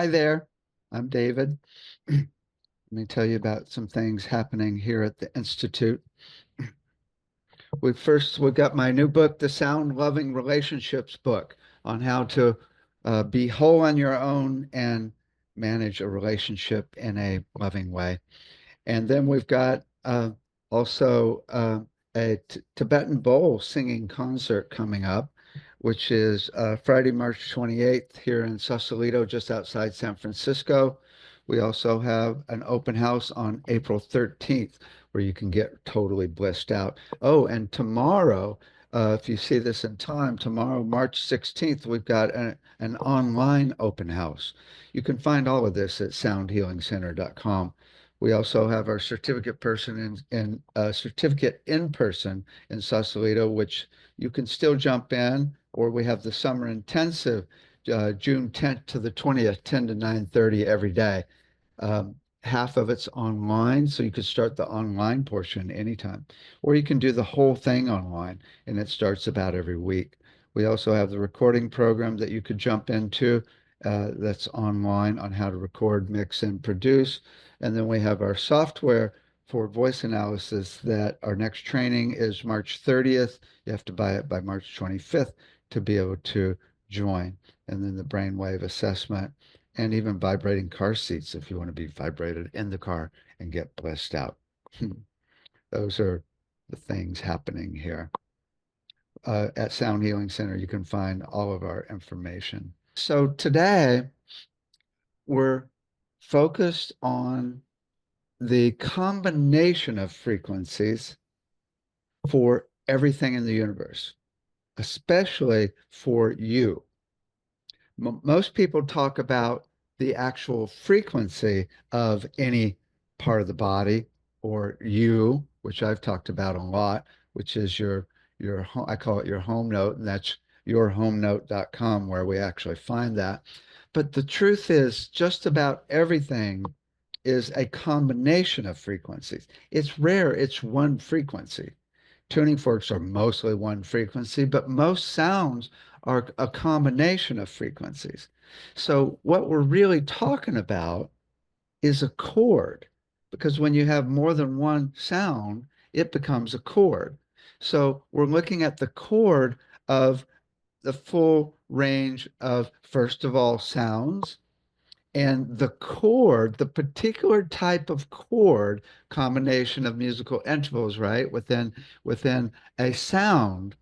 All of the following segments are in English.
Hi there, I'm David. Let me tell you about some things happening here at the Institute. We got my new book, The Sound Loving Relationships book, on how to be whole on your own and manage a relationship in a loving way. And then we've got also a Tibetan bowl singing concert coming up, which is Friday, March 28th here in Sausalito, just outside San Francisco. We also have an open house on April 13th where you can get totally blissed out. Oh, and tomorrow, if you see this in time, tomorrow, March 16th, we've got an online open house. You can find all of this at soundhealingcenter.com. We also have our certificate in person in Sausalito, which you can still jump in, or we have the summer intensive, June 10th to the 20th, 10 to 9:30 every day. Half of it's online, so you could start the online portion anytime, or you can do the whole thing online, and it starts about every week. We also have the recording program that you could jump into that's online on how to record, mix, and produce. And then we have our software for voice analysis that our next training is March 30th. You have to buy it by March 25th to be able to join. And then the brainwave assessment and even vibrating car seats if you want to be vibrated in the car and get blissed out. Those are the things happening here. At Sound Healing Center, you can find all of our information. So today, we're focused on the combination of frequencies for everything in the universe, especially for you. Most people talk about the actual frequency of any part of the body or you, which I've talked about a lot, which is your I call it your home note, and that's yourhomenote.com where we actually find that. But the truth is, just about everything is a combination of frequencies. It's rare, it's one frequency. Tuning forks are mostly one frequency, but most sounds are a combination of frequencies. So, what we're really talking about is a chord, because when you have more than one sound, it becomes a chord. So, we're looking at the chord of the full range of, first of all, sounds, and the chord, the particular type of chord combination of musical intervals, right, within a sound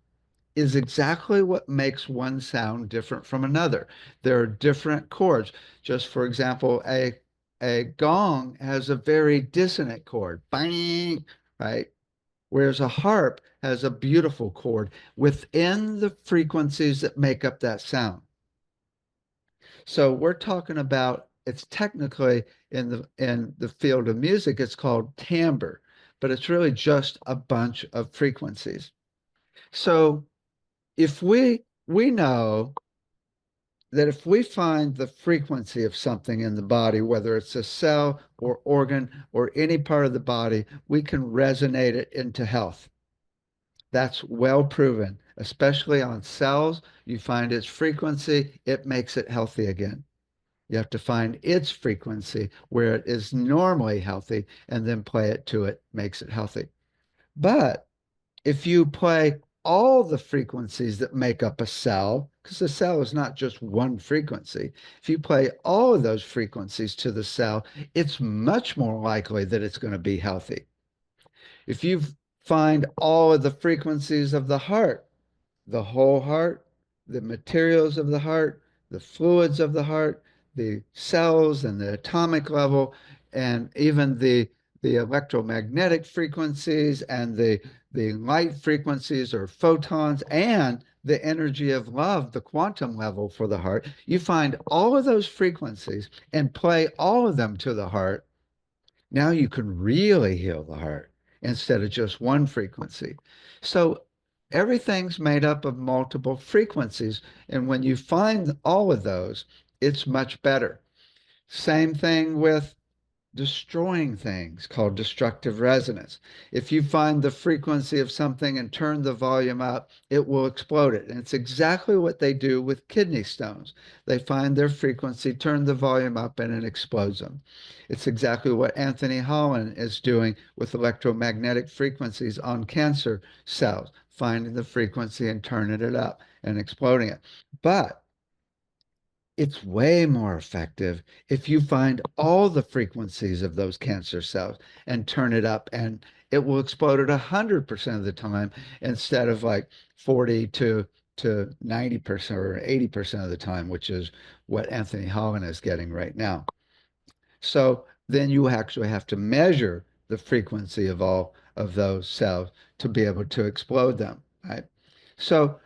is exactly what makes one sound different from another. There are different chords. Just for example, a gong has a very dissonant chord, bang, right? Whereas a harp has a beautiful chord within the frequencies that make up that sound. So we're talking about it's technically in the field of music, it's called timbre, but it's really just a bunch of frequencies. So if we know that if we find the frequency of something in the body, whether it's a cell or organ or any part of the body, we can resonate it into health. That's well proven, especially on cells. You find its frequency, it makes it healthy again. You have to find its frequency where it is normally healthy and then play it to it, makes it healthy. But if you play all the frequencies that make up a cell, because a cell is not just one frequency, if you play all of those frequencies to the cell, it's much more likely that it's going to be healthy. If you find all of the frequencies of the heart, the whole heart, the materials of the heart, the fluids of the heart, the cells and the atomic level, and even the electromagnetic frequencies and the light frequencies or photons and the energy of love, the quantum level for the heart. You find all of those frequencies and play all of them to the heart. Now you can really heal the heart instead of just one frequency. So everything's made up of multiple frequencies. And when you find all of those, it's much better. Same thing with destroying things called destructive resonance. If you find the frequency of something and turn the volume up, it will explode it. And it's exactly what they do with kidney stones. They find their frequency, turn the volume up, and it explodes them. It's exactly what Anthony Holland is doing with electromagnetic frequencies on cancer cells, finding the frequency and turning it up and exploding it. But it's way more effective if you find all the frequencies of those cancer cells and turn it up, and it will explode at 100% of the time instead of like 40 to 90% or 80% of the time, which is what Anthony Holland is getting right now. So then you actually have to measure the frequency of all of those cells to be able to explode them, right? So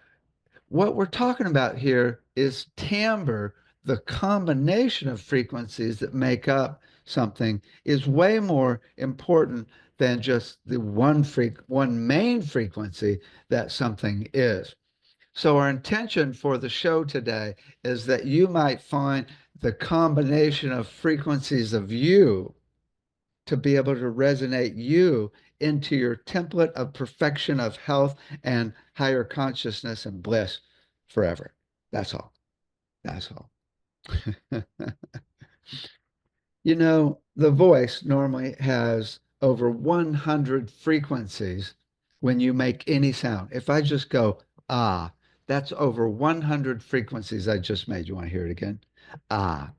what we're talking about here is timbre. The combination of frequencies that make up something is way more important than just the one main frequency that something is. So our intention for the show today is that you might find the combination of frequencies of you to be able to resonate you into your template of perfection of health and higher consciousness and bliss forever. That's all. That's all. You know, the voice normally has over 100 frequencies when you make any sound. If I just go, ah, that's over 100 frequencies I just made. You want to hear it again? Ah.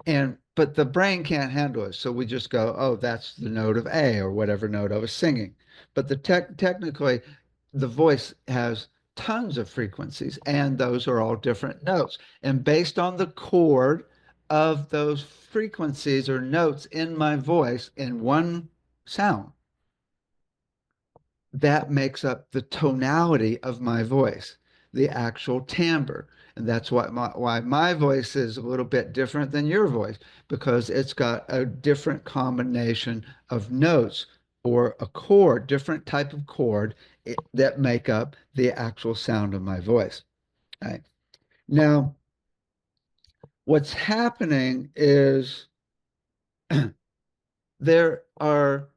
And but the brain can't handle it, so we just go, oh, that's the note of A or whatever note I was singing. But technically, the voice has tons of frequencies, and those are all different notes. And based on the chord of those frequencies or notes in my voice in one sound, that makes up the tonality of my voice, the actual timbre. And that's why my voice is a little bit different than your voice, because it's got a different combination of notes or a chord, different type of chord that make up the actual sound of my voice. Right? Now, what's happening is there are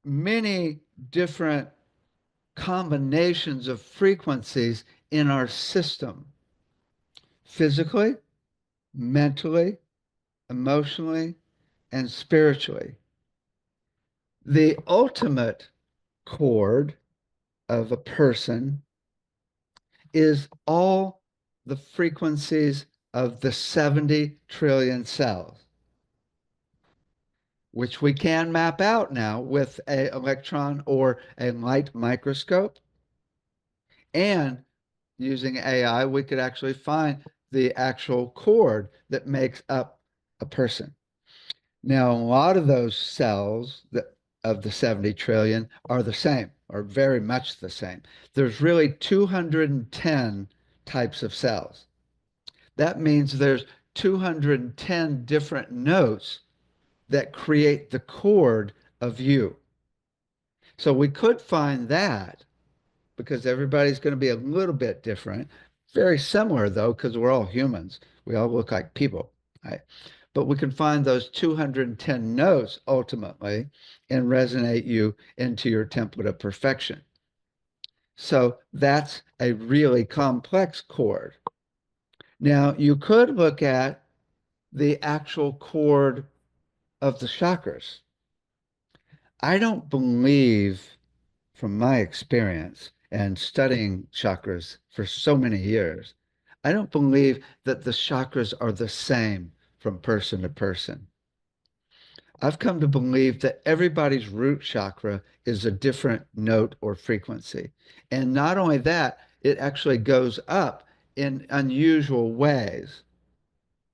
many different combinations of frequencies in our system, physically, mentally, emotionally, and spiritually. The ultimate chord of a person is all the frequencies of the 70 trillion cells, which we can map out now with an electron or a light microscope. And using AI, we could actually find the actual chord that makes up a person. Now, a lot of those cells of the 70 trillion are the same, or very much the same. There's really 210 types of cells. That means there's 210 different notes that create the chord of you. So we could find that because everybody's going to be a little bit different. Very similar, though, because we're all humans. We all look like people, right? But we can find those 210 notes ultimately and resonate you into your template of perfection. So that's a really complex chord. Now, you could look at the actual chord of the chakras. I don't believe, from my experience and studying chakras for so many years, I don't believe that the chakras are the same from person to person. I've come to believe that everybody's root chakra is a different note or frequency. And not only that, it actually goes up in unusual ways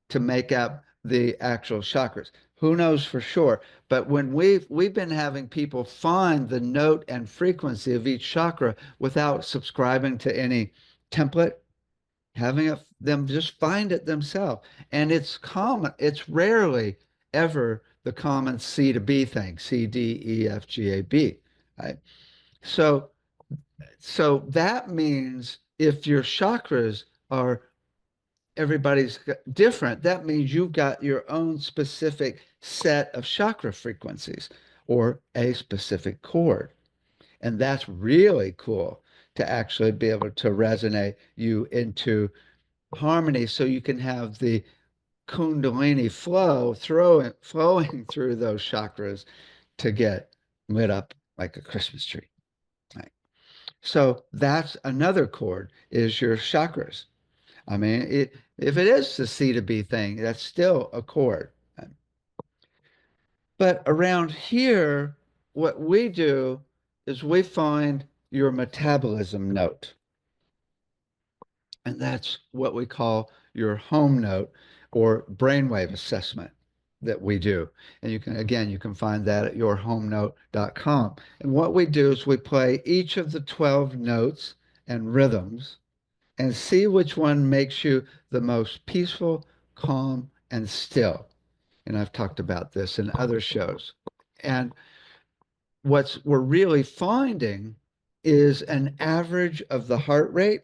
to make up the actual chakras. Who knows for sure? But when we've been having people find the note and frequency of each chakra without subscribing to any template, them just find it themselves. And it's common, it's rarely ever the common C to B thing, C, D, E, F, G, A, B. Right? So so that means if your chakras are everybody's different. That means you've got your own specific set of chakra frequencies or a specific chord. And that's really cool to actually be able to resonate you into harmony so you can have the kundalini flowing through those chakras to get lit up like a Christmas tree. Right. So that's another chord is your chakras. I mean, if it is the C to B thing, that's still a chord. But around here, what we do is we find your metabolism note. And that's what we call your home note or brainwave assessment that we do. And you can, again, you can find that at yourhomenote.com. And what we do is we play each of the 12 notes and rhythms and see which one makes you the most peaceful, calm, and still. And I've talked about this in other shows. And what we're really finding is an average of the heart rate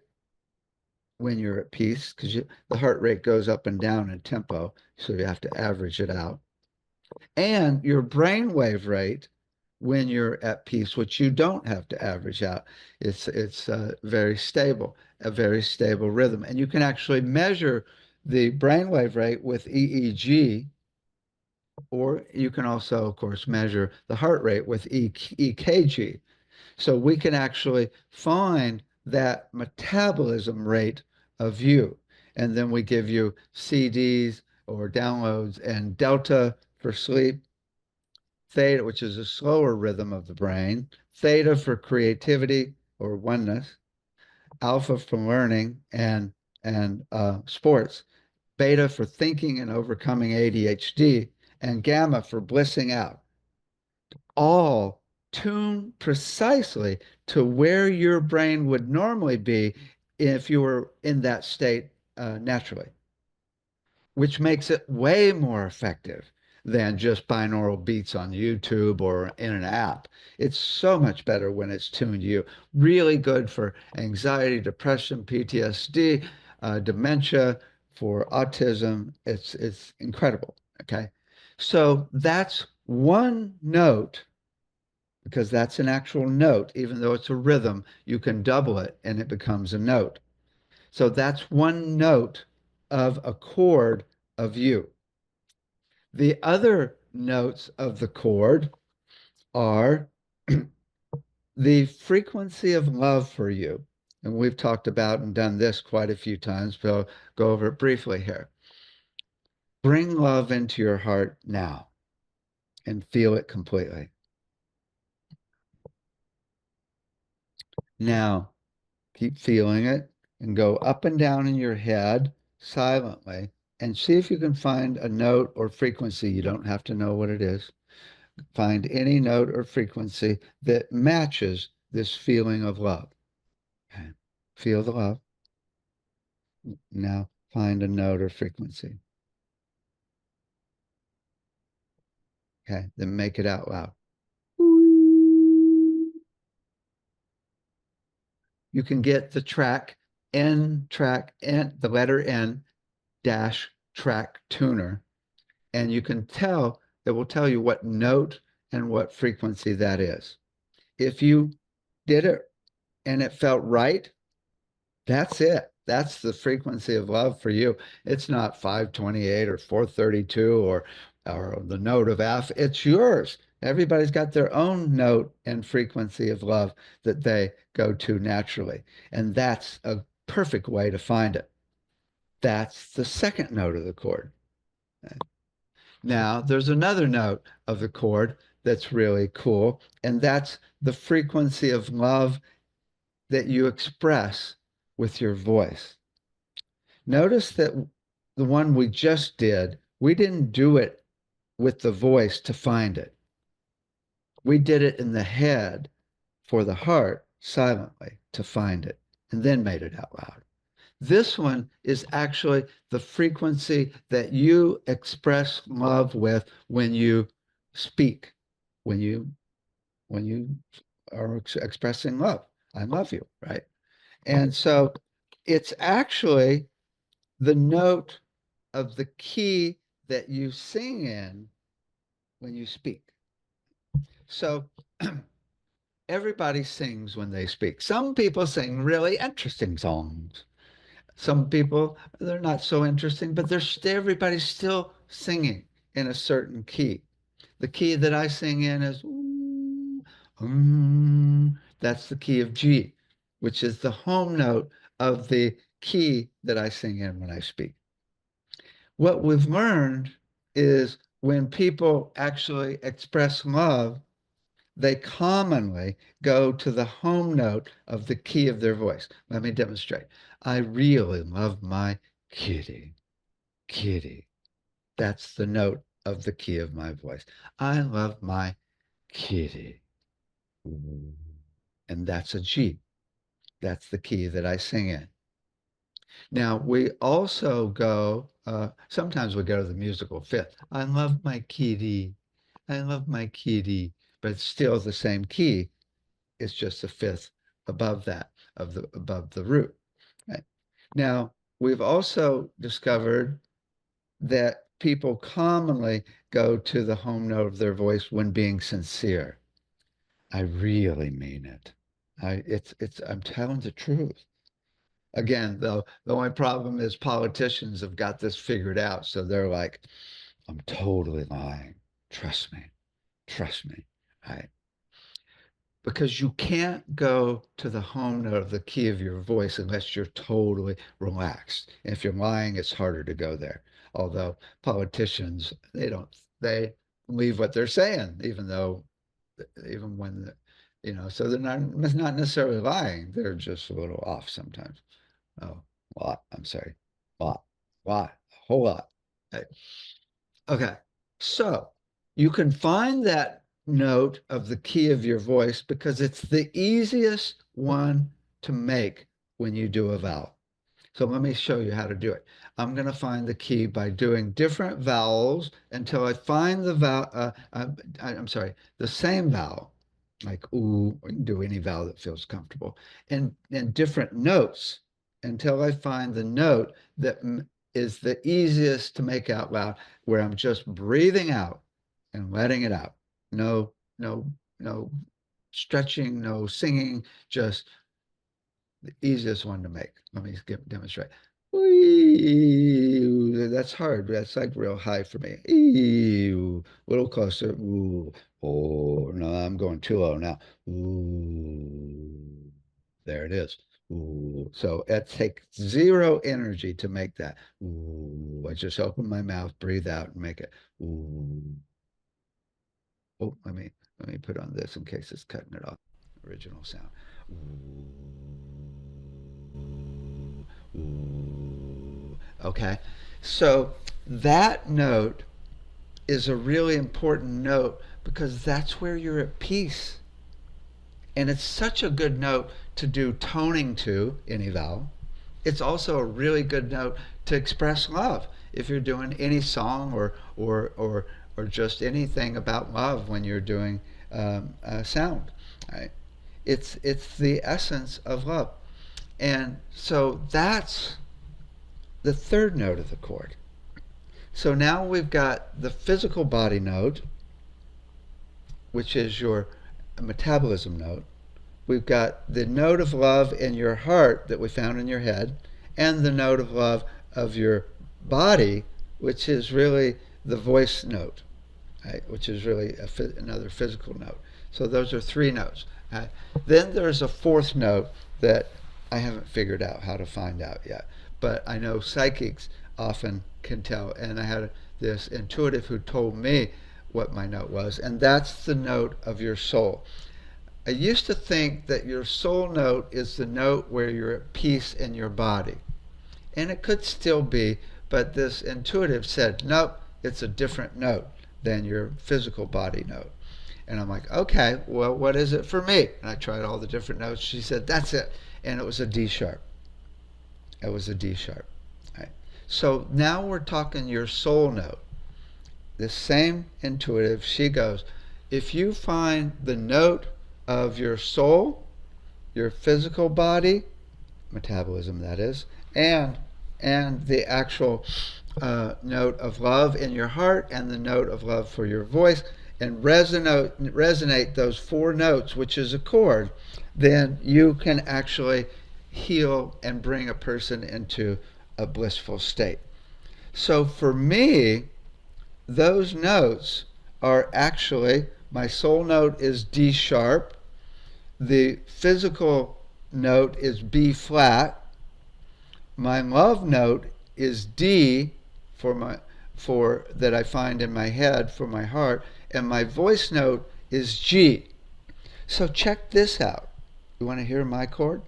when you're at peace, because the heart rate goes up and down in tempo, so you have to average it out. And your brainwave rate when you're at peace, which you don't have to average out. It's very stable, a very stable rhythm. And you can actually measure the brainwave rate with EEG, or you can also, of course, measure the heart rate with EKG. So we can actually find that metabolism rate of you. And then we give you CDs or downloads and delta for sleep, theta, which is a slower rhythm of the brain, theta for creativity or oneness, alpha for learning and sports, beta for thinking and overcoming ADHD, and gamma for blissing out, all tuned precisely to where your brain would normally be if you were in that state naturally, which makes it way more effective than just binaural beats on YouTube or in an app. It's so much better when it's tuned to you. Really good for anxiety, depression, PTSD, dementia, for autism. It's incredible. Okay. So that's one note because that's an actual note. Even though it's a rhythm, you can double it and it becomes a note. So that's one note of a chord of you. The other notes of the chord are the frequency of love for you. And we've talked about and done this quite a few times, but I'll go over it briefly here. Bring love into your heart now and feel it completely. Now, keep feeling it and go up and down in your head silently and see if you can find a note or frequency. You don't have to know what it is. Find any note or frequency that matches this feeling of love. Okay. Feel the love. Now find a note or frequency. Okay. Then make it out loud. You can get the the letter N dash track tuner, and you can tell, it will tell you what note and what frequency that is. If you did it and it felt right, that's it. That's the frequency of love for you. It's not 528 or 432 or the note of F. It's yours. Everybody's got their own note and frequency of love that they go to naturally. And that's a perfect way to find it. That's the second note of the chord. Now, there's another note of the chord that's really cool, and that's the frequency of love that you express with your voice. Notice that the one we just did, we didn't do it with the voice to find it. We did it in the head for the heart silently to find it and then made it out loud. This one is actually the frequency that you express love with when you speak, when you when you are expressing love. I love you, right? And so it's actually the note of the key that you sing in when you speak. So everybody sings when they speak. Some people sing really interesting songs. Some people, they're not so interesting, but everybody's still singing in a certain key. The key that I sing in is that's the key of G, which is the home note of the key that I sing in when I speak. What we've learned is when people actually express love, they commonly go to the home note of the key of their voice. Let me demonstrate. I really love my kitty. Kitty. That's the note of the key of my voice. I love my kitty. And that's a G. That's the key that I sing in. Now, we also go, sometimes we go to the musical fifth. I love my kitty. I love my kitty. But it's still the same key. It's just a fifth above that, above the root. Right? Now, we've also discovered that people commonly go to the home note of their voice when being sincere. I really mean it. I'm telling the truth. Again, though, the only problem is politicians have got this figured out. So they're like, I'm totally lying. Trust me. Trust me. Right? Because you can't go to the home note of the key of your voice unless you're totally relaxed. And if you're lying, it's harder to go there. Although politicians, they believe what they're saying, even when, so they're not necessarily lying. They're just a little off sometimes. Oh, a lot. I'm sorry. A whole lot. Okay. Okay. So you can find that note of the key of your voice because it's the easiest one to make when you do a vowel. So let me show you how to do it. I'm going to find the key by doing different vowels until I find the vowel. I'm sorry, the same vowel, like ooh, or you can do any vowel that feels comfortable, and different notes until I find the note that is the easiest to make out loud, where I'm just breathing out and letting it out. No, no, no stretching, no singing, just the easiest one to make. Let me demonstrate. Wee, that's hard. That's like real high for me. Ew, a little closer. Ooh, oh, no, I'm going too low now. Ooh, there it is. Ooh, so it takes zero energy to make that. Ooh, I just open my mouth, breathe out, and make it. Ooh. Oh, let me put on this in case it's cutting it off. Original sound. Ooh, ooh. Okay, so that note is a really important note because that's where you're at peace. And it's such a good note to do toning to any vowel. It's also a really good note to express love if you're doing any song or just anything about love when you're doing sound. Right? It's the essence of love, and so that's the third note of the chord. So now we've got the physical body note, which is your metabolism note. We've got the note of love in your heart that we found in your head, and the note of love of your body, which is really the voice note, right? Which is really another physical note. So those are three notes. Then there's a fourth note that I haven't figured out how to find out yet, but I know psychics often can tell. And I had this intuitive who told me what my note was, and that's the note of your soul. I used to think that your soul note is the note where you're at peace in your body. And it could still be, but this intuitive said, nope, it's a different note than your physical body note. And I'm like, okay, well, what is it for me? And I tried all the different notes. She said, that's it. And it was a D sharp. It was a D sharp. Right. So now we're talking your soul note. The same intuitive, she goes, if you find the note of your soul, your physical body, metabolism that is, and and the actual note of love in your heart and the note of love for your voice, and resonate those four notes, which is a chord, then you can actually heal and bring a person into a blissful state. So for me, those notes are actually, my soul note is D sharp, the physical note is B flat, my love note is D for that I find in my head for my heart, and my voice note is G. So check this out. You want to hear my chord?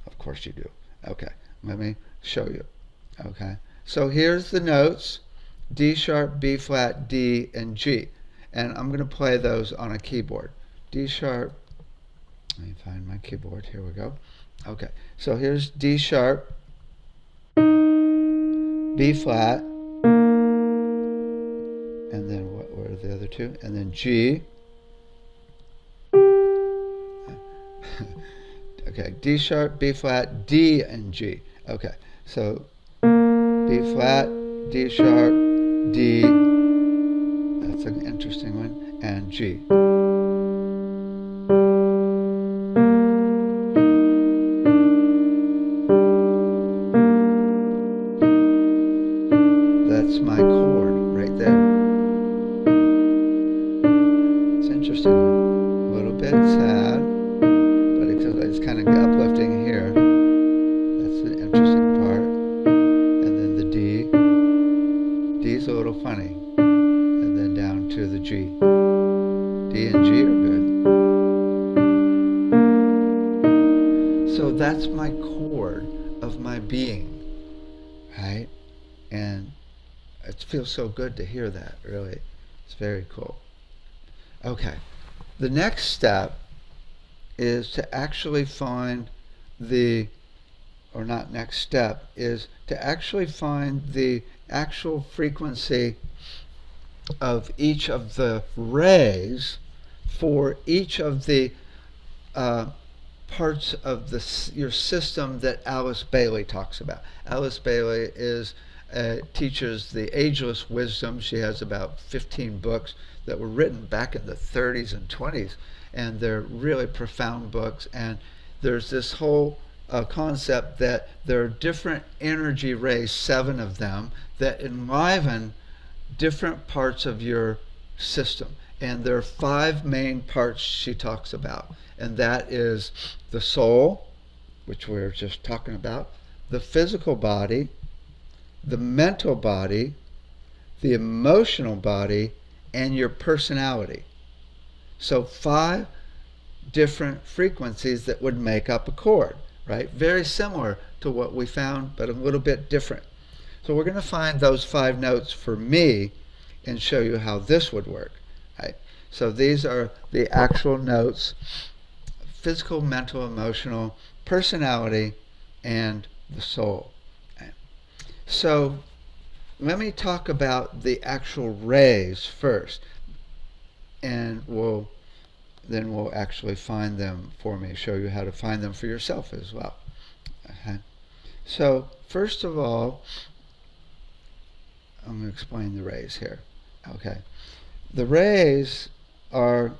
Of course you do. Okay, let me show you. Okay, so here's the notes: D sharp, B flat, D, and G. And I'm going to play those on a keyboard. D sharp. Let me find my keyboard. Here we go. Okay, so here's D sharp, B flat, and then what were the other two? And then G. Okay, D sharp, B flat, D, and G. Okay, so B flat, D sharp, D. That's an interesting one. And G. That's my chord right there. It's interesting. A little bit sad, but it's kind of uplifting here. That's an interesting part. And then the D. D's a little funny. And then down to the G. D and G are good. So that's my chord of my being, right? And it feels so good to hear that, really. It's very cool. Okay, the next step is to actually find or not next step, is to actually find the actual frequency of each of the rays for each of the parts of your system that Alice Bailey talks about. Alice Bailey teaches the ageless wisdom. She has about 15 books that were written back in the 30s and 20s, and they're really profound books. And there's this whole concept that there are different energy rays, 7 of them, that enliven different parts of your system. And there are 5 main parts she talks about, and that is the soul, which we were just talking about, the physical body, the mental body, the emotional body, and your personality. So 5 different frequencies that would make up a chord, right? Very similar to what we found, but a little bit different. So we're going to find those 5 notes for me and show you how this would work, right? So these are the actual notes: physical, mental, emotional, personality, and the soul. So let me talk about the actual rays first, and then we'll actually find them for me, show you how to find them for yourself as well. Okay. So first of all, I'm going to explain the rays here. Okay. The rays are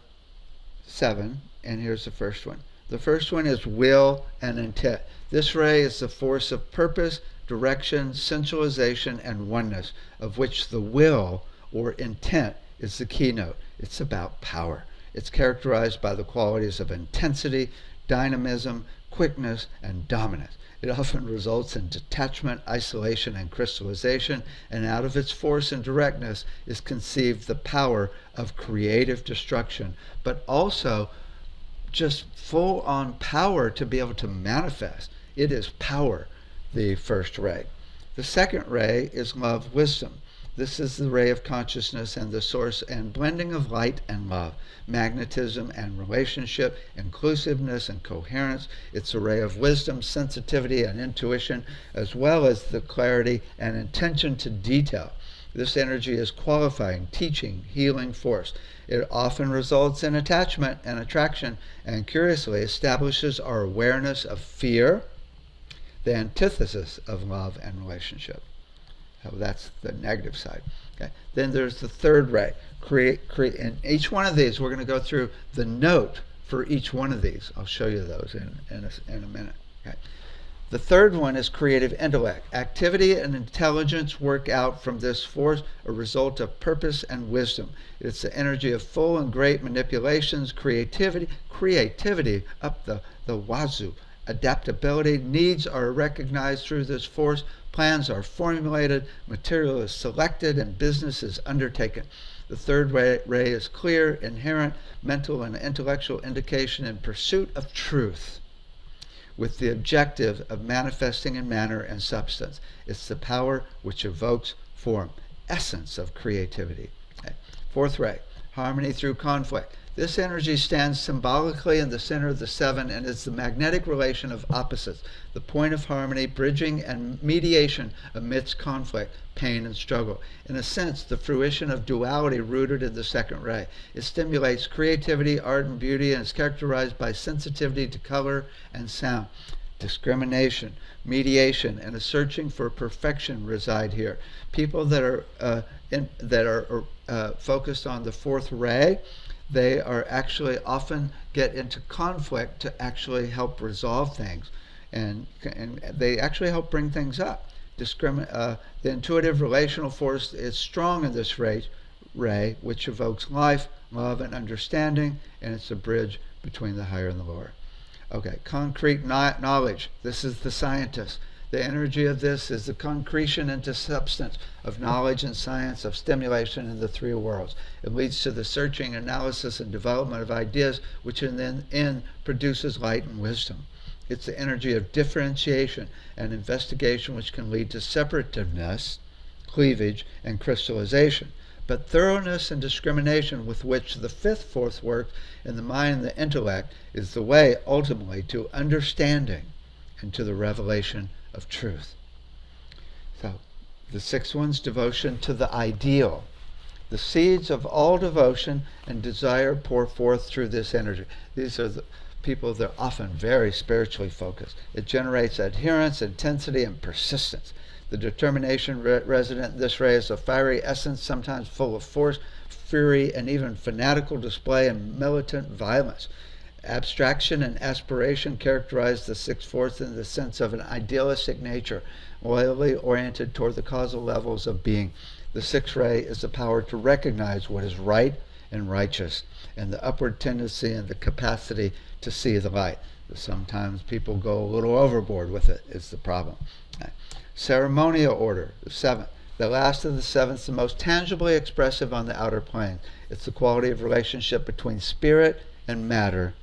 7, and here's the first one. The first one is will and intent. This ray is the force of purpose, direction, sensualization, and oneness, of which the will or intent is the keynote. It's about power. It's characterized by the qualities of intensity, dynamism, quickness, and dominance. It often results in detachment, isolation, and crystallization, and out of its force and directness is conceived the power of creative destruction, but also just full-on power to be able to manifest. It is power, the first ray. The second ray is love, wisdom. This is the ray of consciousness and the source and blending of light and love, magnetism and relationship, inclusiveness and coherence. It's a ray of wisdom, sensitivity, and intuition, as well as the clarity and attention to detail. This energy is qualifying, teaching, healing force. It often results in attachment and attraction, and curiously establishes our awareness of fear, the antithesis of love and relationship. So that's the negative side. Okay. Then there's the third ray. Create. And each one of these, we're going to go through the note for each one of these. I'll show you those in a minute. Okay. The third one is creative intellect. Activity and intelligence work out from this force, a result of purpose and wisdom. It's the energy of full and great manipulations, creativity up the wazoo. Adaptability, needs are recognized through this force, plans are formulated, material is selected, and business is undertaken. The third ray is clear, inherent, mental and intellectual indication in pursuit of truth, with the objective of manifesting in manner and substance. It's the power which evokes form, essence of creativity. Okay. Fourth ray, harmony through conflict. This energy stands symbolically in the center of the seven and is the magnetic relation of opposites, the point of harmony, bridging and mediation amidst conflict, pain, and struggle. In a sense, the fruition of duality rooted in the second ray. It stimulates creativity, art, and beauty, and is characterized by sensitivity to color and sound. Discrimination, mediation, and a searching for perfection reside here. People that are focused on the fourth ray, they are actually often get into conflict to actually help resolve things, and they actually help bring things up. The intuitive relational force is strong in this ray, which evokes life, love, and understanding, and it's a bridge between the higher and the lower. Okay, concrete knowledge. This is the scientist. The energy of this is the concretion into substance of knowledge and science, of stimulation in the three worlds. It leads to the searching, analysis, and development of ideas, which in the end produces light and wisdom. It's the energy of differentiation and investigation, which can lead to separativeness, cleavage, and crystallization. But thoroughness and discrimination with which the fifth force works in the mind and the intellect is the way ultimately to understanding and to the revelation of truth. So the sixth one's devotion to the ideal. The seeds of all devotion and desire pour forth through this energy. These are the people that are often very spiritually focused. It generates adherence, intensity, and persistence. The determination resident in this ray is a fiery essence, sometimes full of force, fury, and even fanatical display and militant violence. Abstraction and aspiration characterize the sixth force in the sense of an idealistic nature, loyally oriented toward the causal levels of being. The sixth ray is the power to recognize what is right and righteous, and the upward tendency and the capacity to see the light. Sometimes people go a little overboard with it, is the problem. Ceremonial order, the seventh. The last of the seventh, the most tangibly expressive on the outer plane. It's the quality of relationship between spirit and matter,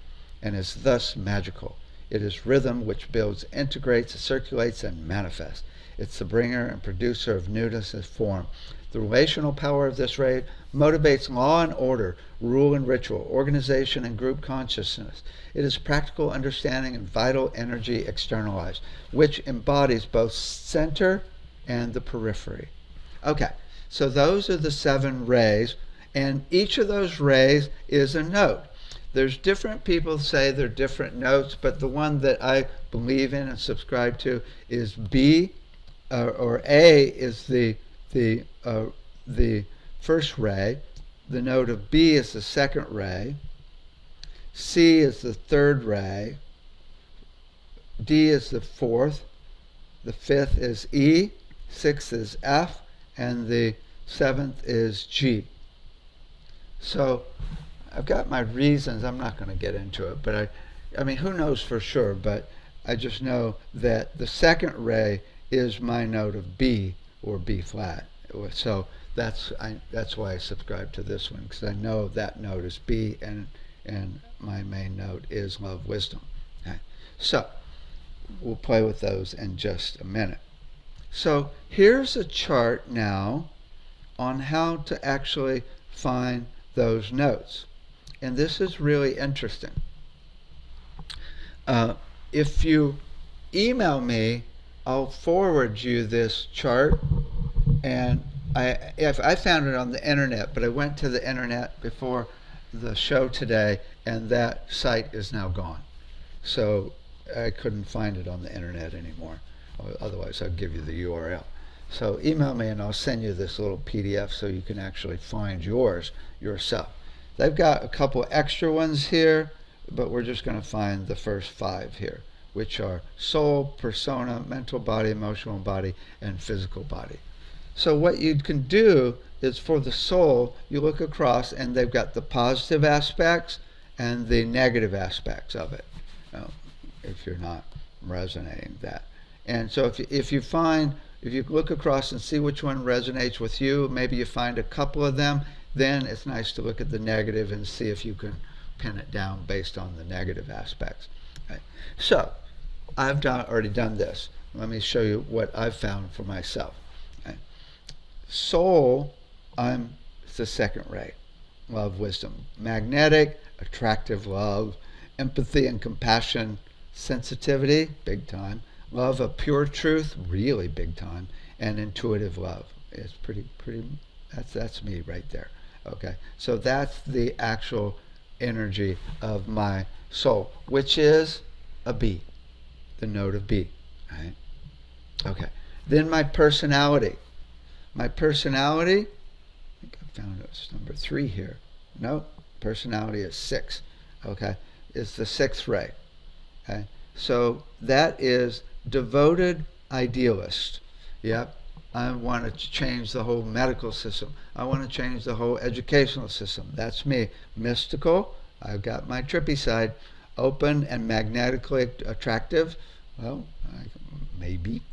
and is thus magical. It is rhythm which builds, integrates, circulates, and manifests. It's the bringer and producer of newness of form. The relational power of this ray motivates law and order, rule and ritual, organization and group consciousness. It is practical understanding and vital energy externalized, which embodies both center and the periphery. Okay, so those are the seven rays, and each of those rays is a note. There's different people say they're different notes, but the one that I believe in and subscribe to is B, or A is the first ray. The note of B is the second ray. C is the third ray. D is the fourth. The fifth is E. Sixth is F. And the seventh is G. So I've got my reasons. I'm not going to get into it, but I mean, who knows for sure, but I just know that the second ray is my note of B, or B flat. So that's why I subscribe to this one, because I know that note is B, and my main note is love, wisdom. Okay. So we'll play with those in just a minute. So here's a chart now on how to actually find those notes. And this is really interesting. If you email me, I'll forward you this chart. And I found it on the internet, but I went to the internet before the show today, and that site is now gone. So I couldn't find it on the internet anymore. Otherwise, I'll give you the URL. So email me and I'll send you this little PDF so you can actually find yours yourself. They've got a couple extra ones here, but we're just going to find the first 5 here, which are soul, persona, mental body, emotional body, and physical body. So what you can do is for the soul, you look across and they've got the positive aspects and the negative aspects of it, if you're not resonating with that. And so if you look across and see which one resonates with you, maybe you find a couple of them, then it's nice to look at the negative and see if you can pin it down based on the negative aspects. Okay. So I've already done this. Let me show you what I've found for myself. Okay. Soul, I'm the second ray. Love, wisdom. Magnetic, attractive love. Empathy and compassion. Sensitivity, big time. Love of pure truth, really big time. And intuitive love. It's pretty, that's me right there. Okay, so that's the actual energy of my soul, which is a B, the note of B. Right? Okay, then my personality. My personality, I think I found it's number 3 here. No, personality is 6. Okay, it's the 6th ray. Okay, so that is devoted idealist. Yep. I want to change the whole medical system. I want to change the whole educational system. That's me. Mystical. I've got my trippy side. Open and magnetically attractive. Well, maybe.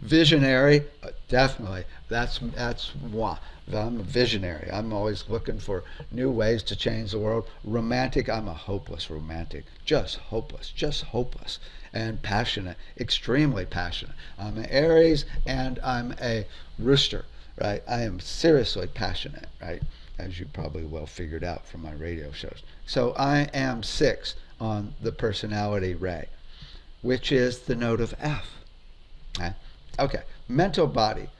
Visionary. Definitely. That's moi. I'm a visionary. I'm always looking for new ways to change the world. Romantic. I'm a hopeless romantic. Just hopeless. Just hopeless. And passionate, extremely passionate. I'm an Aries and I'm a Rooster, right? I am seriously passionate, right? As you probably well figured out from my radio shows. So I am 6 on the personality ray, which is the note of F. Okay, mental body,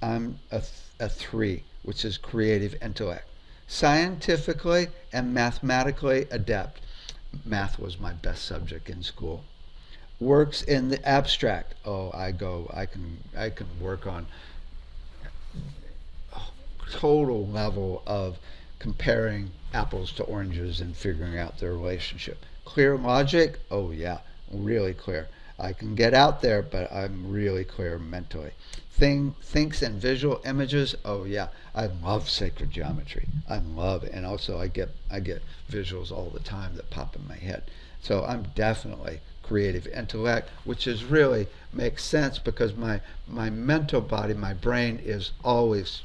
I'm a 3, which is creative intellect. Scientifically and mathematically adept. Math was my best subject in school. Works in the abstract. Oh, I can work on total level of comparing apples to oranges and figuring out their relationship. Clear logic. Oh yeah, really clear. I can get out there, but I'm really clear mentally. Thinks in visual images. Oh yeah, I love sacred geometry. I love it, and also I get visuals all the time that pop in my head. So I'm definitely creative intellect, which is really makes sense because my mental body, my brain is always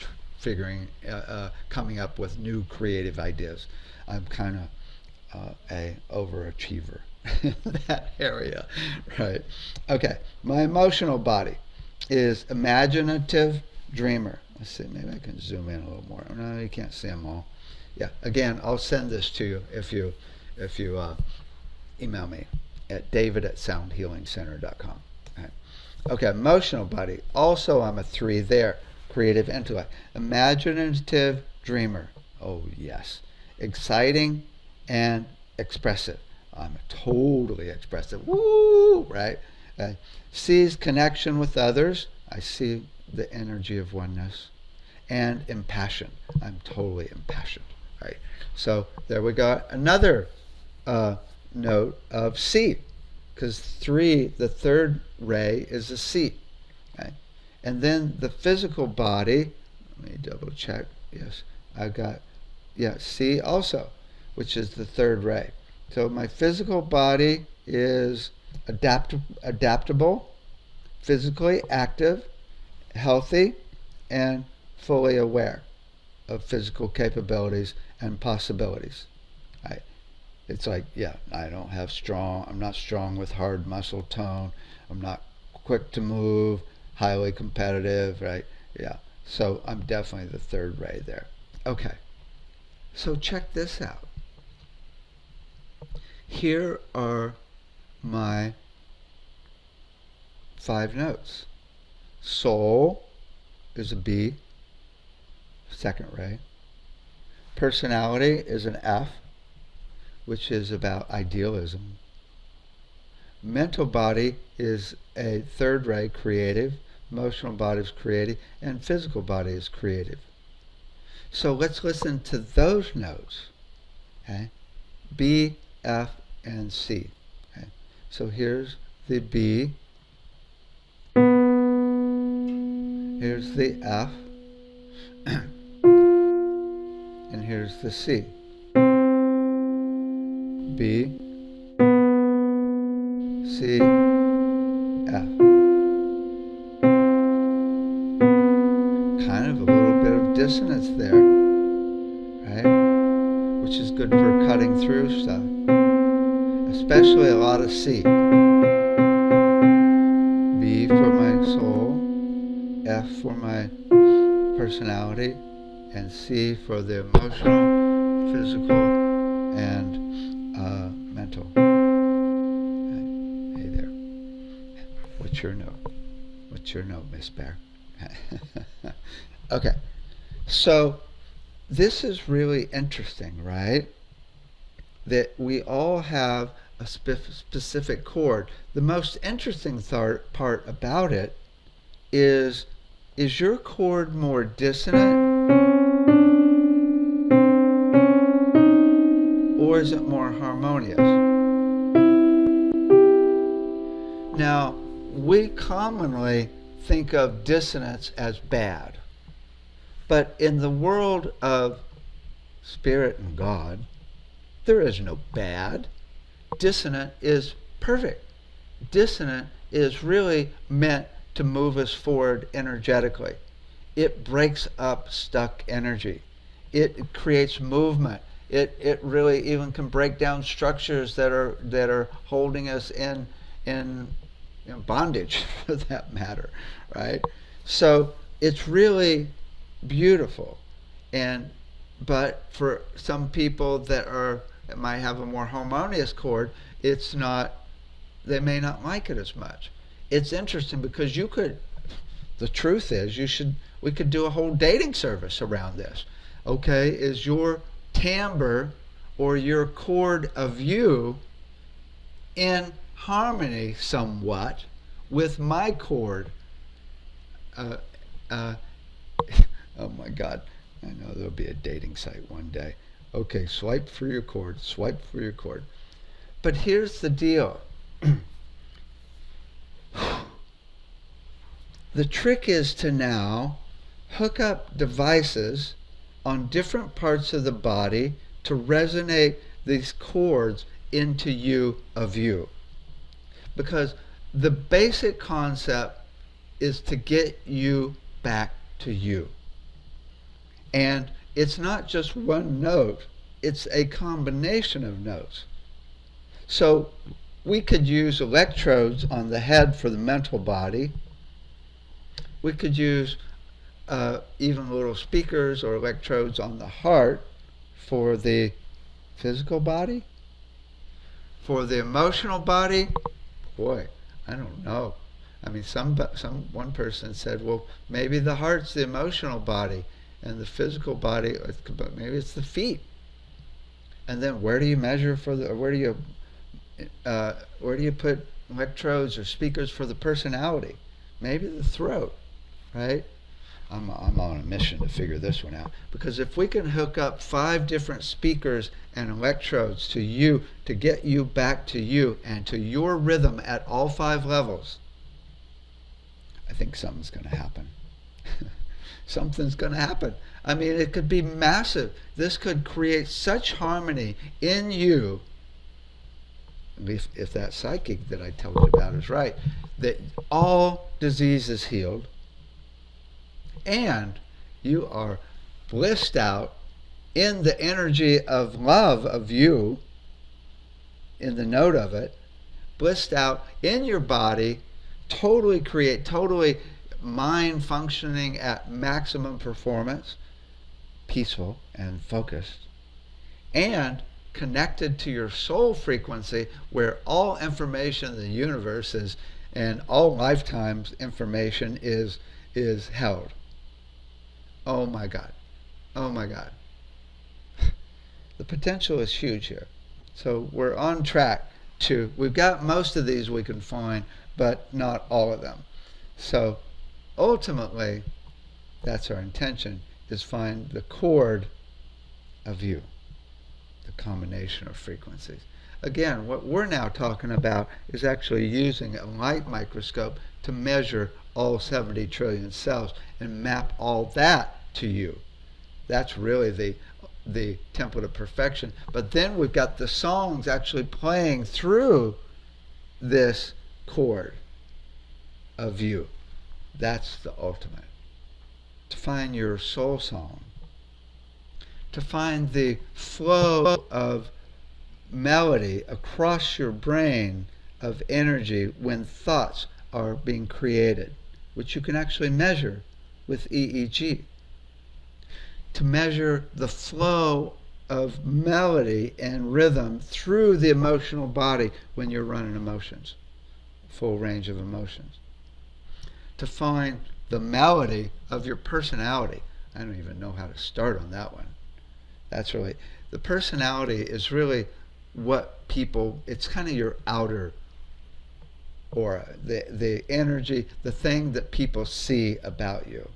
coming up with new creative ideas. I'm kind of a overachiever in that area, right? Okay, my emotional body is imaginative dreamer. Let's see, maybe I can zoom in a little more. No, you can't see them all. Yeah, again, I'll send this to you if you email me at david@soundhealingcenter.com. Right. Okay, emotional body. Also, I'm a 3 there. Creative intellect. Imaginative dreamer. Oh, yes. Exciting and expressive. I'm totally expressive. Woo! Right? Sees connection with others. I see the energy of oneness. And impassioned. I'm totally impassioned. Right? So there we go. Another note of seat, because 3, the 3rd ray is a seat. Okay? And then the physical body, let me double check. Yes, I've got, yeah, C also, which is the 3rd ray. So my physical body is adaptable, physically active, healthy, and fully aware of physical capabilities and possibilities. Right? It's like, yeah, I'm not strong with hard muscle tone. I'm not quick to move, highly competitive, right? Yeah. So I'm definitely the 3rd ray there. Okay. So check this out. Here are my 5 notes. Soul is a B, 2nd ray. Personality is an F, which is about idealism. Mental body is a third ray creative, emotional body is creative, and physical body is creative. So let's listen to those notes. Okay? B, F, and C. Okay? So here's the B. Here's the F. And here's the C. B, C, F. Kind of a little bit of dissonance there, right? Which is good for cutting through stuff. Especially a lot of C. B for my soul, F for my personality, and C for the emotional, physical, and mental. Hey there. What's your note? What's your note, Miss Bear? Okay. So this is really interesting, right? That we all have a specific chord. The most interesting part about it is your chord more dissonant or is it more harmonious? Now, we commonly think of dissonance as bad, but in the world of spirit and God, there is no bad. Dissonant is perfect. Dissonant is really meant to move us forward energetically. It breaks up stuck energy. It creates movement. It really even can break down structures that are holding us in bondage, for that matter, right? So it's really beautiful, but for some people that might have a more harmonious chord, it's not. They may not like it as much. It's interesting because the truth is, we could do a whole dating service around this. Okay, is your timbre or your chord of view in harmony somewhat with my chord? Oh my God, I know there'll be a dating site one day. Okay, swipe for your chord, swipe for your chord. But here's the deal. The trick is to now hook up devices on different parts of the body to resonate these chords into you of you. Because the basic concept is to get you back to you. And it's not just one note, it's a combination of notes. So we could use electrodes on the head for the mental body. We could use even little speakers or electrodes on the heart for the physical body. For the emotional body, boy, I don't know. I mean, one person said, well, maybe the heart's the emotional body, and the physical body, maybe it's the feet. And then where do you measure where do you put electrodes or speakers for the personality? Maybe the throat, right? I'm on a mission to figure this one out, because if we can hook up 5 different speakers and electrodes to you to get you back to you and to your rhythm at all 5 levels, I think something's going to happen. Something's going to happen. I mean, it could be massive. This could create such harmony in you, if that psychic that I told you about is right, that all disease is healed, and you are blissed out in the energy of love of you, in the note of it, blissed out in your body, totally mind functioning at maximum performance, peaceful and focused, and connected to your soul frequency, where all information in the universe is, and all lifetimes information is held. Oh my God. Oh my God. The potential is huge here. So we're on track we've got most of these we can find, but not all of them. So ultimately, that's our intention, is find the chord of you, the combination of frequencies. Again, what we're now talking about is actually using a light microscope to measure all 70 trillion cells and map all that to you. That's really the template of perfection. But then we've got the songs actually playing through this chord of you. That's the ultimate. To find your soul song, to find the flow of melody across your brain of energy when thoughts are being created, which you can actually measure with EEG. To measure the flow of melody and rhythm through the emotional body when you're running emotions, full range of emotions. To find the melody of your personality. I don't even know how to start on that one. That's really, the personality is really what people, it's kind of your outer aura, the energy, the thing that people see about you.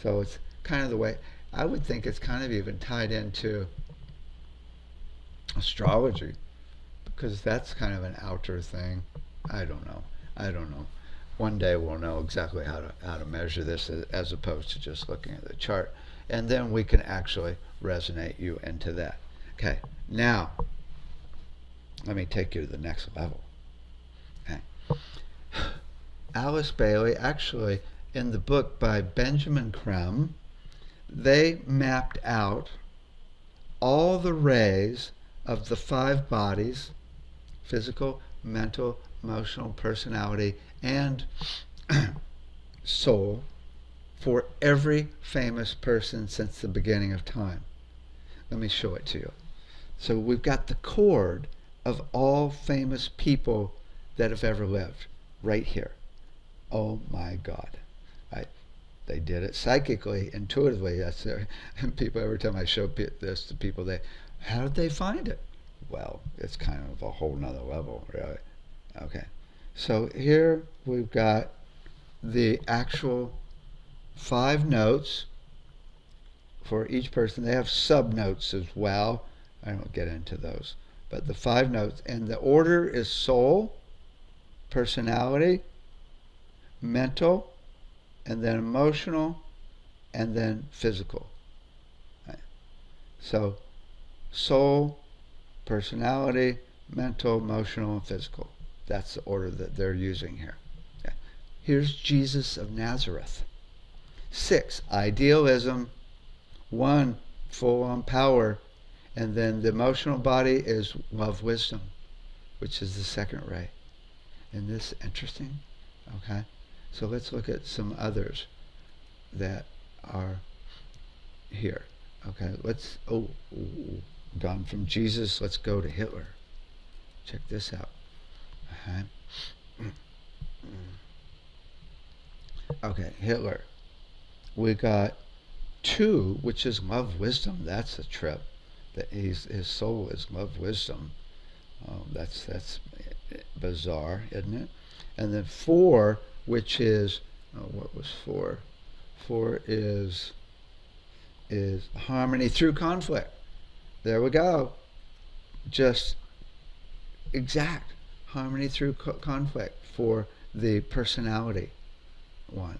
So it's kind of the way, I would think it's kind of even tied into astrology, because that's kind of an outer thing. I don't know. One day we'll know exactly how to measure this as opposed to just looking at the chart. And then we can actually resonate you into that. Okay, now let me take you to the next level. Okay. Alice Bailey, actually, in the book by Benjamin Crumb, they mapped out all the rays of the 5 bodies, physical, mental, emotional, personality, and soul, for every famous person since the beginning of time. Let me show it to you. So we've got the chord of all famous people that have ever lived right here. Oh my God. They did it psychically, intuitively. That's their, and people, every time I show this to people, how did they find it? Well, it's kind of a whole nother level, really. Okay. So here we've got the actual 5 notes for each person. They have sub-notes as well. I don't get into those. But the 5 notes, and the order is soul, personality, mental, and then emotional, and then physical. Right. So soul, personality, mental, emotional, and physical. That's the order that they're using here. Okay. Here's Jesus of Nazareth. 6, idealism. 1, full-on power. And then the emotional body is love, wisdom, which is the second ray. Isn't this interesting? Okay. So let's look at some others that are here. Okay, let's, gone from Jesus, let's go to Hitler. Check this out. Okay, Hitler. We got 2, which is love, wisdom. That's a trip. That his soul is love, wisdom. That's bizarre, isn't it? And then 4, which is, what was 4? 4 is harmony through conflict. There we go. Just exact harmony through conflict for the personality 1.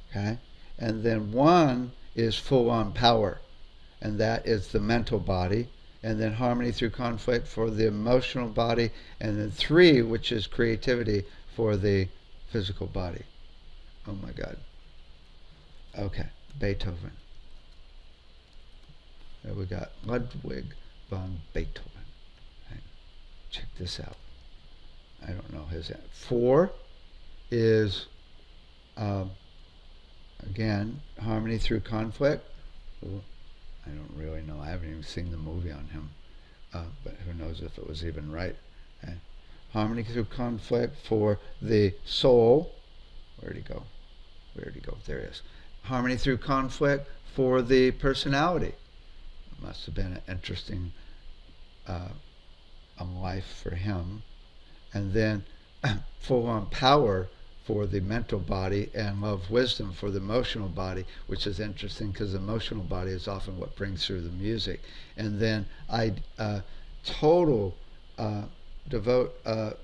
Okay? And then 1 is full-on power, and that is the mental body. And then harmony through conflict for the emotional body, and then 3, which is creativity, for the physical body. Oh my God. Okay, Beethoven. There we got Ludwig von Beethoven. Right. Check this out. I don't know his. 4 is, again, harmony through conflict. Ooh, I don't really know. I haven't even seen the movie on him. But who knows if it was even right. Okay. Harmony through conflict for the soul. Where'd he go? Where'd he go? There he is. Harmony through conflict for the personality. Must have been an interesting a life for him, and then full-on power for the mental body and love wisdom for the emotional body, which is interesting because the emotional body is often what brings through the music. And then I total devote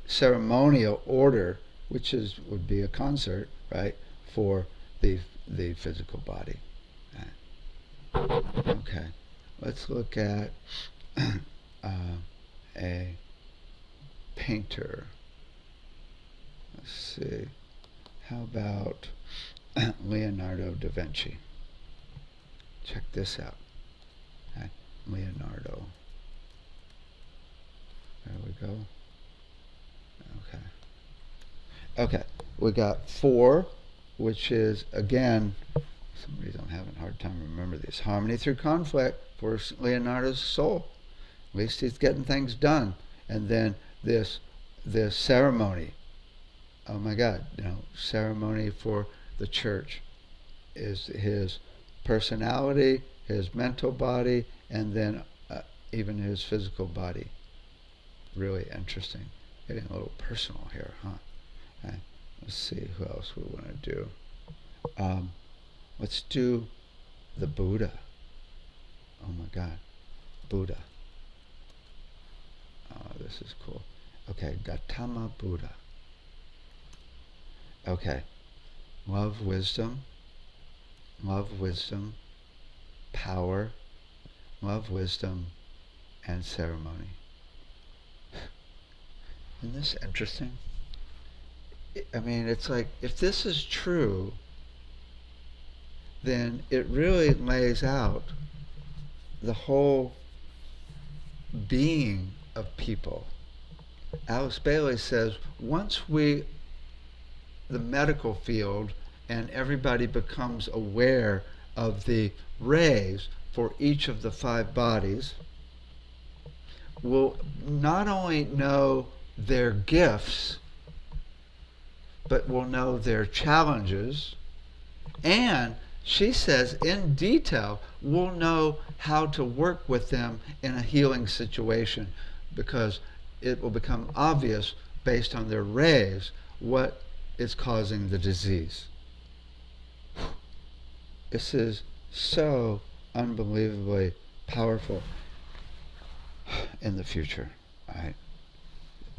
ceremonial order, which is would be a concert, right, for the physical body. Okay, let's look at a painter. Let's see. How about Leonardo da Vinci? Check this out. Okay. Leonardo. There we go. Okay. Okay. We got 4, which is, again, for some reason I'm having a hard time remembering these. Harmony through conflict for Leonardo's soul. At least he's getting things done. And then this ceremony. Oh my God, ceremony for the church is his personality, his mental body, and then even his physical body. Really interesting. Getting a little personal here, huh? Okay. Let's see who else we want to do. Let's do the Buddha. Oh my God, Buddha. Oh, this is cool. Okay, Gautama Buddha. Okay, love wisdom, power, love wisdom, and ceremony. Isn't this interesting? I mean, it's like, if this is true, then it really lays out the whole being of people. Alice Bailey says, once the medical field and everybody becomes aware of the rays for each of the 5 bodies, will not only know their gifts, but will know their challenges, and she says in detail we'll know how to work with them in a healing situation, because it will become obvious based on their rays what is causing the disease. This is so unbelievably powerful in the future. Right?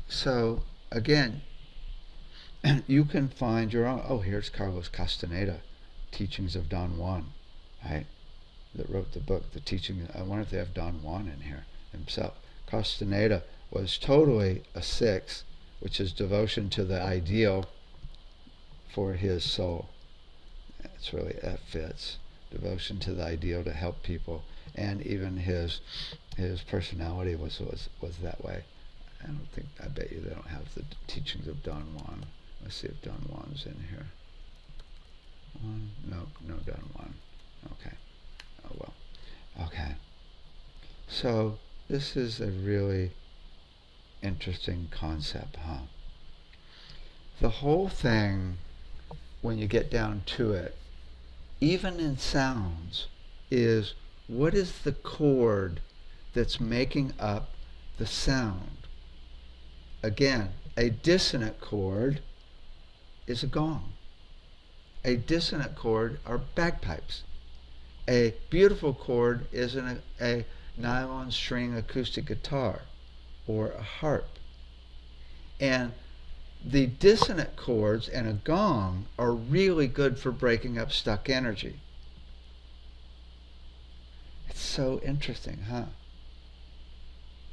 So again, you can find your own. Oh, here's Carlos Castaneda, Teachings of Don Juan, right? That wrote the book, The Teaching. I wonder if they have Don Juan in here himself. Castaneda was totally a 6, which is devotion to the ideal for his soul. It's really, that fits. Devotion to the ideal to help people, and even his personality was that way. I bet you they don't have the Teachings of Don Juan. Let's see if Don Juan's in here. No Don Juan. Okay. Oh well. Okay. So this is a really interesting concept, huh? The whole thing, when you get down to it, even in sounds, is what is the chord that's making up the sound? Again, a dissonant chord is a gong. A dissonant chord are bagpipes. A beautiful chord is a nylon string acoustic guitar or a harp. And the dissonant chords and a gong are really good for breaking up stuck energy. It's so interesting, huh?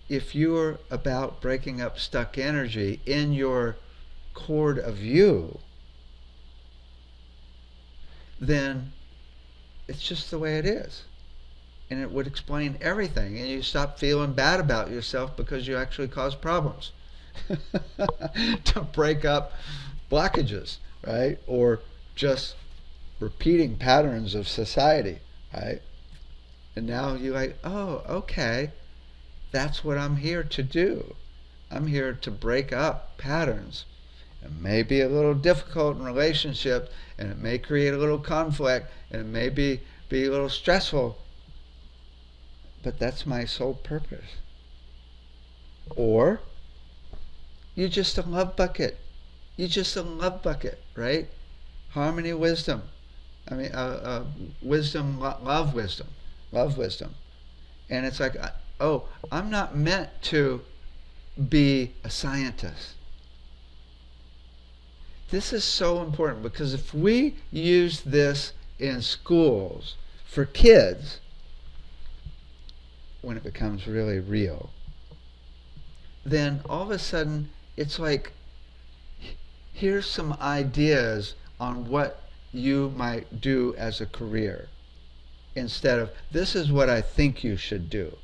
If you're about breaking up stuck energy in your chord of you, then it's just the way it is. And it would explain everything, and you stop feeling bad about yourself because you actually cause problems to break up blockages, right? Or just repeating patterns of society, right? And now you're like, oh, okay, that's what I'm here to do. I'm here to break up patterns. It may be a little difficult in relationships, and it may create a little conflict, and it may be a little stressful, but that's my sole purpose. Or you just a love bucket. You just a love bucket, right? Harmony, wisdom. I mean, wisdom, love wisdom. And it's like, oh, I'm not meant to be a scientist. This is so important because if we use this in schools for kids, when it becomes really real, then all of a sudden it's like, here's some ideas on what you might do as a career instead of this is what I think you should do.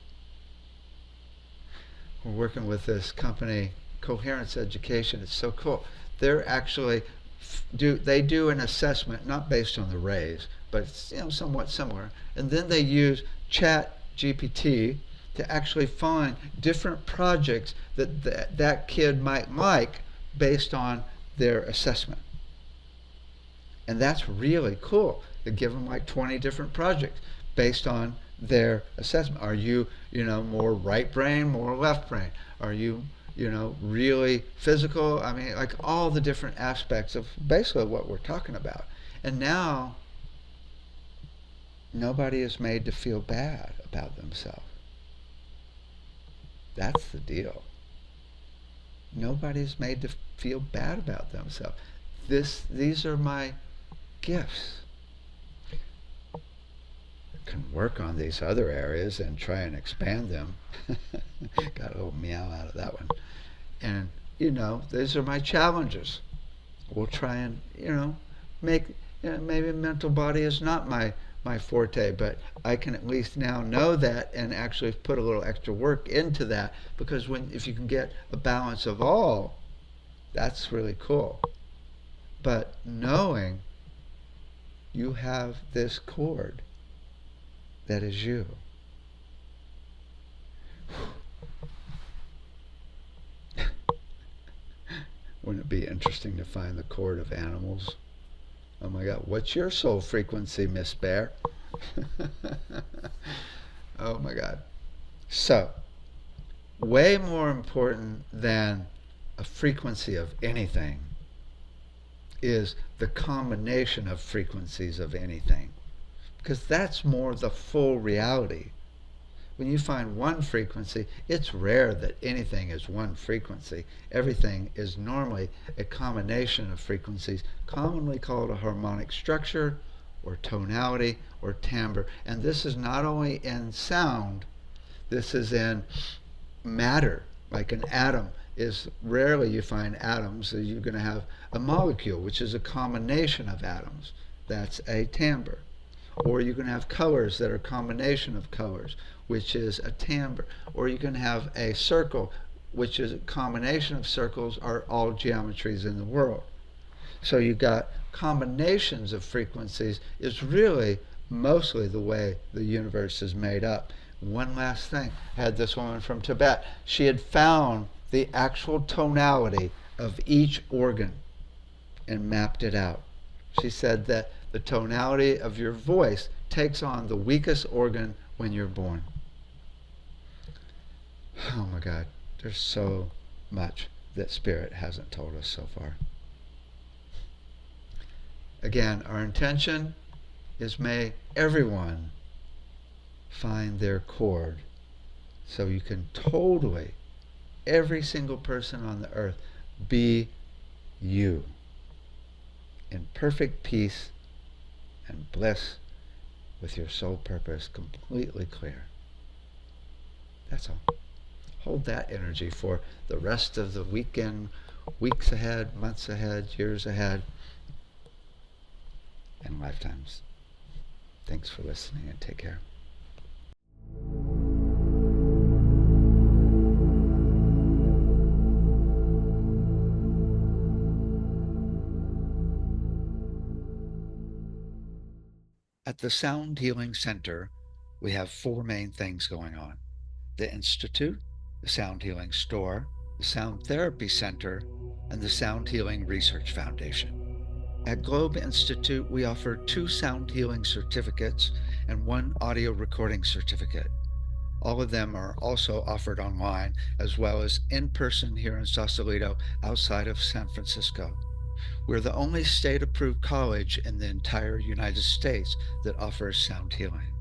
We're working with this company, Coherence Education. It's so cool. They're actually do an assessment not based on the raise, but it's, somewhat similar, and then they use Chat GPT to actually find different projects that kid might like based on their assessment. And that's really cool. They give them like 20 different projects based on their assessment. Are you, more right brain, more left brain? Are you, really physical? I mean, like all the different aspects of basically what we're talking about. And now, nobody is made to feel bad about themselves. That's the deal. Nobody's made to feel bad about themselves. These are my gifts. Can work on these other areas and try and expand them. Got a little meow out of that one. And, these are my challenges. We'll try and, make, maybe mental body is not my forte, but I can at least now know that and actually put a little extra work into that, because if you can get a balance of all, that's really cool. But knowing you have this cord that is you. Wouldn't it be interesting to find the chord of animals? Oh my God, what's your soul frequency, Miss Bear? Oh my God. So, way more important than a frequency of anything is the combination of frequencies of anything. Because that's more the full reality. When you find one frequency, it's rare that anything is one frequency. Everything is normally a combination of frequencies, commonly called a harmonic structure, or tonality, or timbre. And this is not only in sound, this is in matter. Like an atom is rarely you find atoms. You're going to have a molecule, which is a combination of atoms. That's a timbre. Or you can have colors that are a combination of colors, which is a timbre. Or you can have a circle, which is a combination of circles, are all geometries in the world. So you've got combinations of frequencies is really mostly the way the universe is made up. One last thing. I had this woman from Tibet. She had found the actual tonality of each organ and mapped it out. She said that the tonality of your voice takes on the weakest organ when you're born. Oh my God, there's so much that Spirit hasn't told us so far. Again, our intention is may everyone find their chord, so you can totally, every single person on the earth, be you in perfect peace and bliss with your soul purpose completely clear. That's all. Hold that energy for the rest of the weekend, weeks ahead, months ahead, years ahead, and lifetimes. Thanks for listening and take care. At the Sound Healing Center, we have 4 main things going on: the Institute, the Sound Healing Store, the Sound Therapy Center, and the Sound Healing Research Foundation. At Globe Institute, we offer 2 sound healing certificates and 1 audio recording certificate. All of them are also offered online, as well as in person here in Sausalito outside of San Francisco. We're the only state approved college in the entire United States that offers sound healing.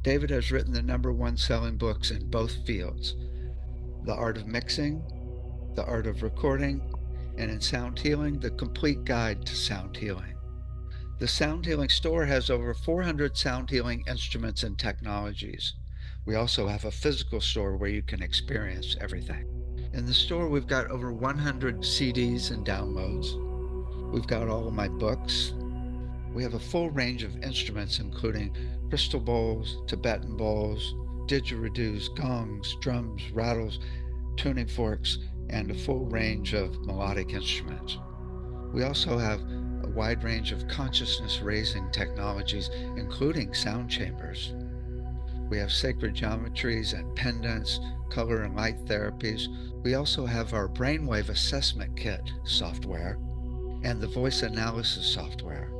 David has written the number one selling books in both fields: The Art of Mixing, The Art of Recording, and in Sound Healing, The Complete Guide to Sound Healing. The Sound Healing store has over 400 sound healing instruments and technologies. We also have a physical store where you can experience everything. In the store, we've got over 100 CDs and downloads. We've got all of my books. We have a full range of instruments, including crystal bowls, Tibetan bowls, didgeridoos, gongs, drums, rattles, tuning forks, and a full range of melodic instruments. We also have a wide range of consciousness raising technologies, including sound chambers. We have sacred geometries and pendants, color and light therapies. We also have our brainwave assessment kit software and the voice analysis software.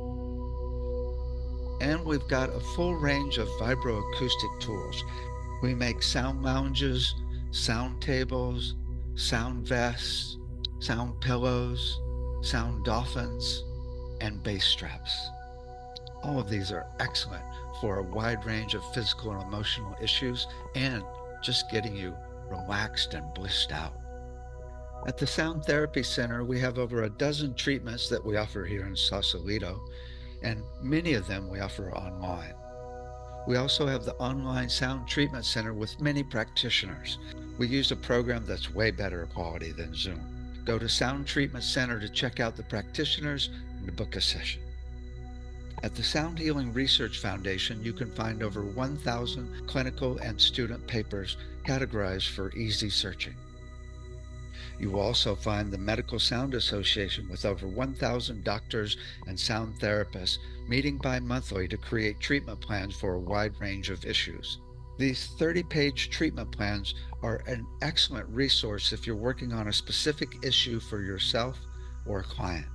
And we've got a full range of vibroacoustic tools. We make sound lounges, sound tables, sound vests, sound pillows, sound dolphins, and bass straps. All of these are excellent for a wide range of physical and emotional issues and just getting you relaxed and blissed out. At the Sound Therapy Center, we have over a dozen treatments that we offer here in Sausalito, and many of them we offer online. We also have the online sound treatment center with many practitioners. We use a program that's way better quality than Zoom. Go to Sound Treatment Center to check out the practitioners and to book a session. At the Sound Healing Research Foundation, you can find over 1,000 clinical and student papers categorized for easy searching. You will also find the Medical Sound Association with over 1,000 doctors and sound therapists meeting bi-monthly to create treatment plans for a wide range of issues. These 30-page treatment plans are an excellent resource if you're working on a specific issue for yourself or a client.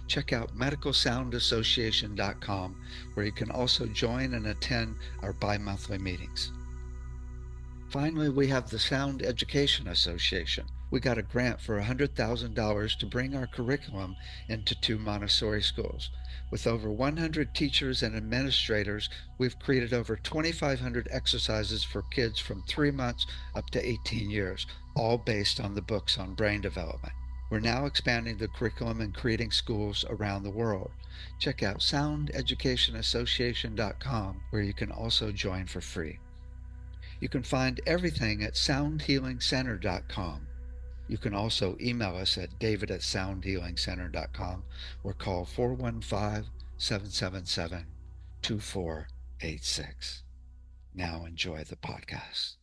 Check out medicalsoundassociation.com, where you can also join and attend our bi-monthly meetings. Finally, we have the Sound Education Association. We got a grant for $100,000 to bring our curriculum into 2 Montessori schools. With over 100 teachers and administrators, we've created over 2,500 exercises for kids from 3 months up to 18 years, all based on the books on brain development. We're now expanding the curriculum and creating schools around the world. Check out soundeducationassociation.com, where you can also join for free. You can find everything at soundhealingcenter.com. You can also email us at david@soundhealingcenter.com or call 415-777-2486. Now enjoy the podcast.